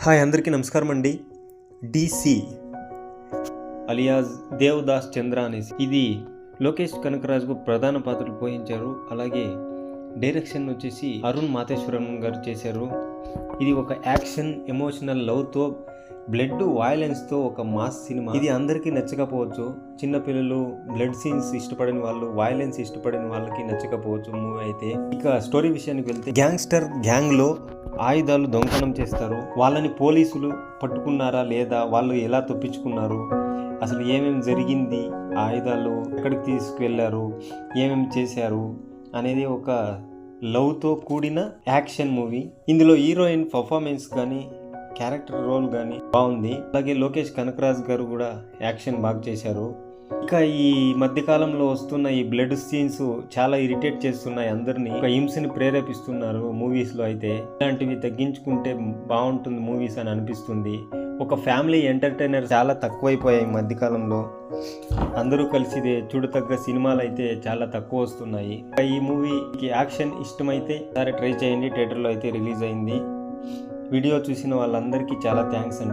Hi అందరికీ నమస్కారం అండి. డీసీ అలియాస్ దేవదాస్ చంద్ర అనేసి ఇది లోకేష్ కనకరాజుకు ప్రధాన పాత్రలు పోషించారు. అలాగే డైరెక్షన్ వచ్చేసి అరుణ్ మాతేశ్వరం గారు చేశారు. ఇది ఒక యాక్షన్ ఎమోషనల్ లవ్తో బ్లడ్ వైలెన్స్తో ఒక మాస్ సినిమా. ఇది అందరికీ నచ్చకపోవచ్చు. చిన్నపిల్లలు బ్లడ్ సీన్స్ ఇష్టపడిన వాళ్ళు, వైలెన్స్ ఇష్టపడిన వాళ్ళకి నచ్చకపోవచ్చు మూవీ అయితే. ఇక స్టోరీ విషయానికి వెళ్తే, గ్యాంగ్స్టర్ గ్యాంగ్లో ఆయుధాలు దొంగతనం చేస్తారు. వాళ్ళని పోలీసులు పట్టుకున్నారా లేదా, వాళ్ళు ఎలా తప్పించుకున్నారు, అసలు ఏమేమి జరిగింది, ఆయుధాలు ఎక్కడికి తీసుకువెళ్ళారు, ఏమేమి చేశారు అనేది ఒక లవ్తో కూడిన యాక్షన్ మూవీ. ఇందులో హీరోయిన్ పర్ఫార్మెన్స్ కానీ క్యారెక్టర్ రోల్ కానీ బాగుంది. అలాగే లోకేష్ కనకరాజ్ గారు కూడా యాక్షన్ బాగా చేశారు. ఇక ఈ మధ్యకాలంలో వస్తున్న ఈ బ్లడ్ సీన్స్ చాలా ఇరిటేట్ చేస్తున్నాయి అందరినీ, ఒక హింసని ప్రేరేపిస్తున్నారు మూవీస్లో. అయితే ఇలాంటివి తగ్గించుకుంటే బాగుంటుంది మూవీస్ అని అనిపిస్తుంది. ఒక ఫ్యామిలీ ఎంటర్టైనర్ చాలా తక్కువైపోయాయి ఈ మధ్యకాలంలో. అందరూ కలిసి చూడతగ్గ సినిమాలు అయితే చాలా తక్కువ వస్తున్నాయి. ఈ మూవీకి యాక్షన్ ఇష్టమైతే సరే ట్రై చేయండి. థియేటర్లో అయితే రిలీజ్ అయింది. వీడియో చూసిన వాళ్ళందరికీ చాలా థ్యాంక్స్ అండి.